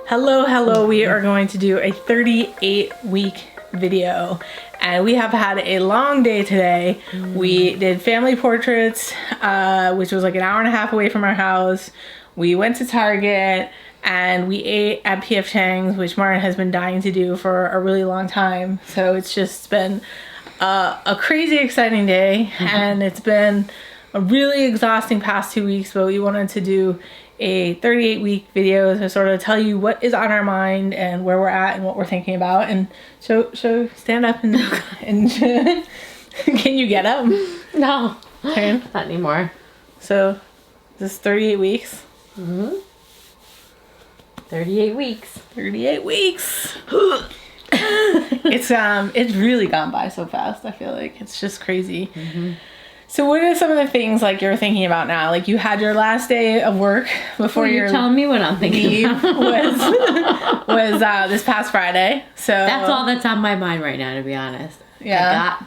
Hello, we are going to do a 38-week video. And we have had a long day today. We did family portraits, which was like an hour and a half away from our house. We went to Target and we ate at P.F. Chang's, which Martin has been dying to do for a really long time. So it's just been a crazy exciting day, and it's been a really exhausting past 2 weeks, but we wanted to do a 38-week video to sort of tell you what is on our mind and where we're at and what we're thinking about. And so stand up and can you get up? No, Okay. not anymore. So this is 38 weeks. 38 weeks. 38 weeks. It's really gone by so fast. I feel like it's just crazy. So what are some of the things like you're thinking about now? Like you had your last day of work before You're telling me what I'm thinking leave about. was this past Friday. So That's all that's on my mind right now, to be honest. Yeah.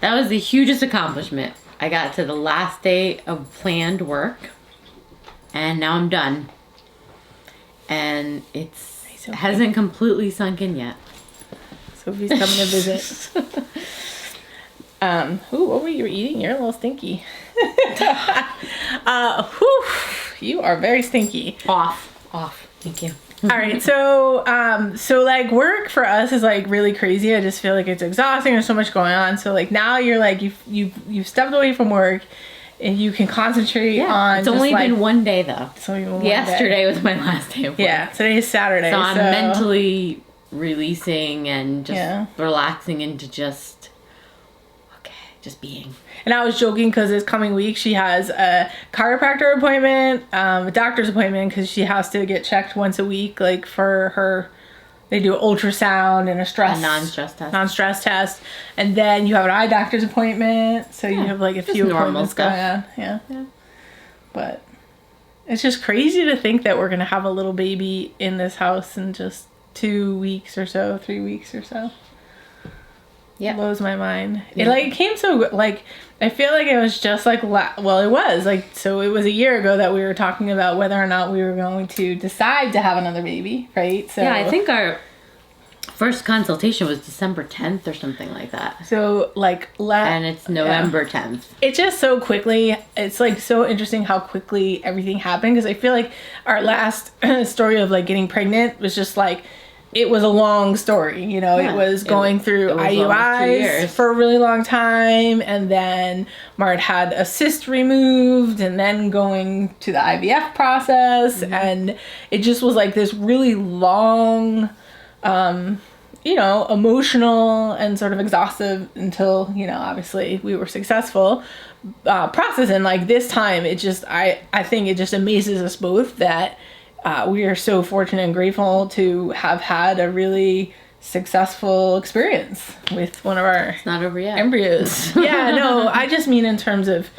That was the hugest accomplishment. I got to the last day of planned work, and now I'm done. And it hasn't completely sunk in yet. Sophie's coming to visit. What were you eating? You're a little stinky. You are very stinky. Off. Thank you. All right, so like work for us is like really crazy. I just feel like it's exhausting. There's so much going on. So like now you're like you've stepped away from work and you can concentrate on. It's only been one day though. It's only been one Yesterday day. was my last day of work. Yeah, today is Saturday. So I'm mentally releasing and just relaxing into just being. And I was joking because this coming week she has a chiropractor appointment, a doctor's appointment because she has to get checked once a week, like for her. They do an ultrasound and a non-stress test, and then you have an eye doctor's appointment. So you have like a few appointments going on. Yeah. But it's just crazy to think that we're gonna have a little baby in this house in just 2 weeks or so, 3 weeks or so. Yeah, blows my mind. It like came so like I feel like it was just like it was like so it was a year ago that we were talking about whether or not we were going to decide to have another baby, right? So yeah, I think our first consultation was December 10th or something like that. So like and it's November 10th. It's just so quickly. It's like so interesting how quickly everything happened, because I feel like our last story of like getting pregnant was just like. It was a long story, you know. It was going through IUIs for a really long time, and then Mart had a cyst removed, and then going to the IVF process, and it just was like this really long, emotional and sort of exhaustive until, obviously we were successful process. And like this time, it just, I think it just amazes us both that we are so fortunate and grateful to have had a really successful experience with one of our not over yet. Embryos. Yeah, no, I just mean in terms of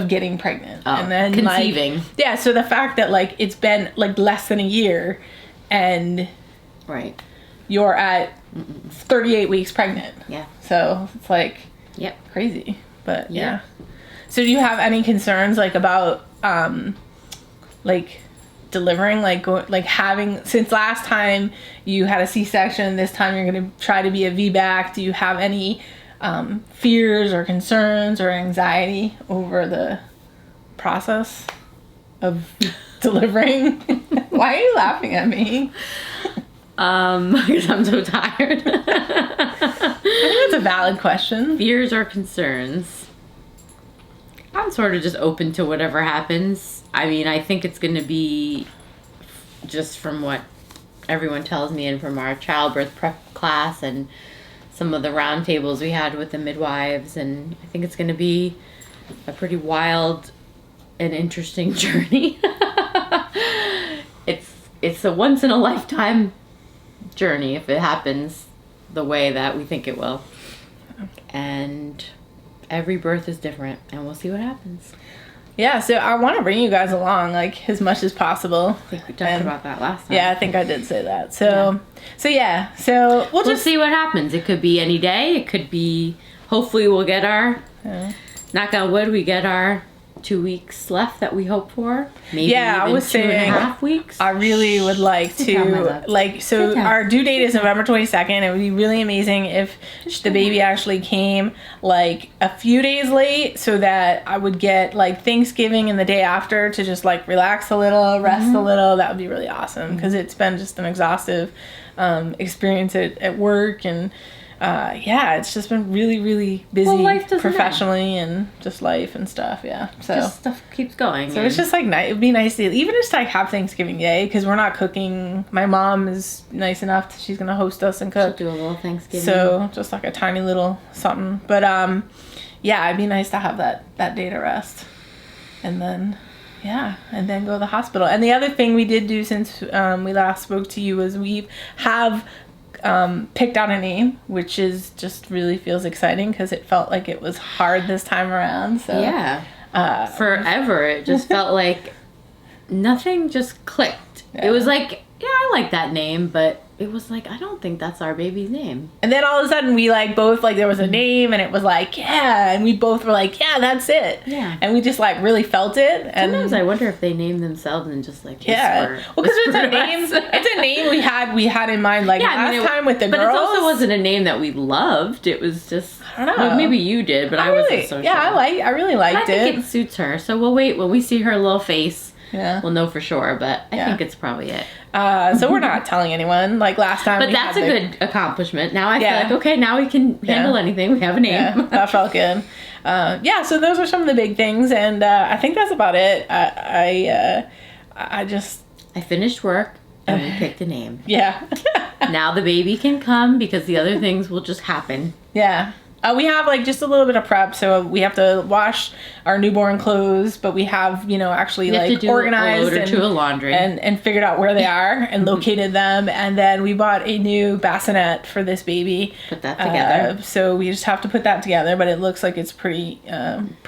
getting pregnant and then conceiving. Like, so the fact that like it's been like less than a year and you're at 38 weeks pregnant. Yeah. So it's like crazy. But yeah. So do you have any concerns like about like delivering, like having, since last time you had a C-section, this time you're going to try to be a VBAC? Do you have any fears or concerns or anxiety over the process of delivering? Why are you laughing at me? Because I'm so tired. I think that's a valid question. Fears or concerns? I'm sort of just open to whatever happens. I mean, I think it's going to be, just from what everyone tells me and from our childbirth prep class and some of the roundtables we had with the midwives, and I think it's going to be a pretty wild and interesting journey. It's a once-in-a-lifetime journey if it happens the way that we think it will. And every birth is different, and we'll see what happens. Yeah, so I want to bring you guys along, like, as much as possible. I think we talked about that last time. Yeah, I think I did say that. So we'll just see what happens. It could be any day. It could be, hopefully we'll get our, knock on wood, we get our 2 weeks left that we hope for. Maybe Yeah, I even was 2.5 weeks. I really would like Sit down, my to, love. like, so Sit down. our due date is November 22nd. It would be really amazing if the baby actually came like a few days late so that I would get like Thanksgiving and the day after to just like relax a little, rest a little. That would be really awesome because it's been just an exhaustive experience at work and yeah, it's just been really, really busy life doesn't professionally and just life and stuff. Yeah. So Just stuff keeps going. so it's just like nice. It'd be nice to even just like have Thanksgiving Day because we're not cooking. My mom is nice enough that she's gonna host us and She'll cook. do a little Thanksgiving. So just like a tiny little something. But yeah, it'd be nice to have that day to rest, and then and then go to the hospital. And the other thing we did do since we last spoke to you was we have picked out a name, which is just really feels exciting because it felt like it was hard this time around. So yeah. Forever, it just felt like nothing just clicked. Yeah. It was like, yeah, I like that name, but it was like, I don't think that's our baby's name. And then all of a sudden we like both like there was a name and it was like yeah, and we both were like yeah, that's it. Yeah. And we just like really felt it. And Sometimes I wonder if they name themselves and just like yeah, whisper, well, because it's a whisper to name. us. It's a name we had in mind like last time with the but girls. it also wasn't a name that we loved. It was just I don't know. Well, maybe you did, but I wasn't so sure. Yeah, I really But I liked think it. it suits her. So we'll wait when we see her little face. Yeah. We'll know for sure, but I Yeah. think it's probably it. So we're not telling anyone like last time. But we that's a had good accomplishment. Now I Yeah. feel like, okay, now we can handle anything. We have a name. Yeah, that felt good. Yeah, so those are some of the big things, and I think that's about it. I just I finished work and we picked a name. yeah. Now the baby can come because the other things will just happen. Yeah. We have like just a little bit of prep, so we have to wash our newborn clothes, but we have, actually We have like to do organized a load or and, two of laundry. and figured out where they are and located them. And then we bought a new bassinet for this baby. Put that together. So we just have to put that together, but it looks like it's pretty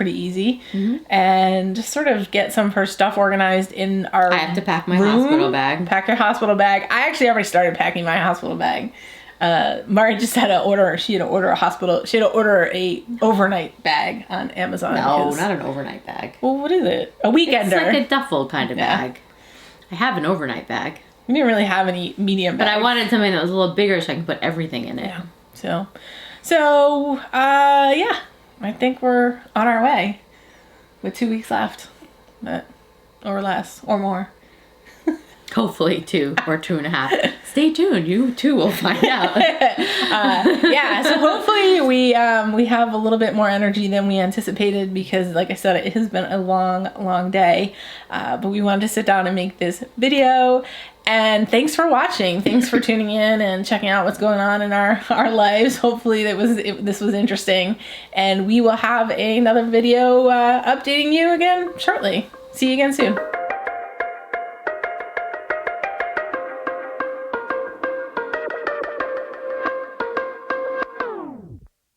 easy. Mm-hmm. And just sort of get some of her stuff organized in our I have to pack my room. hospital bag. Pack your hospital bag. I actually already started packing my hospital bag. Mari just had to order. She had to order a overnight bag on Amazon. No, 'cause- not an overnight bag. Well, what is it? A weekender. It's like a duffel kind of Yeah. bag. I have an overnight bag. We didn't really have any medium But bags. I wanted something that was a little bigger so I can put everything in it. Yeah. So, yeah. I think we're on our way with 2 weeks left, or less, or more. Hopefully 2 or 2.5. Stay tuned. You too will find out. Yeah, so hopefully we have a little bit more energy than we anticipated because, like I said, it has been a long day. But we wanted to sit down and make this video. And thanks for watching. Thanks for tuning in and checking out what's going on in our lives. Hopefully this was interesting. And we will have another video updating you again shortly. See you again soon.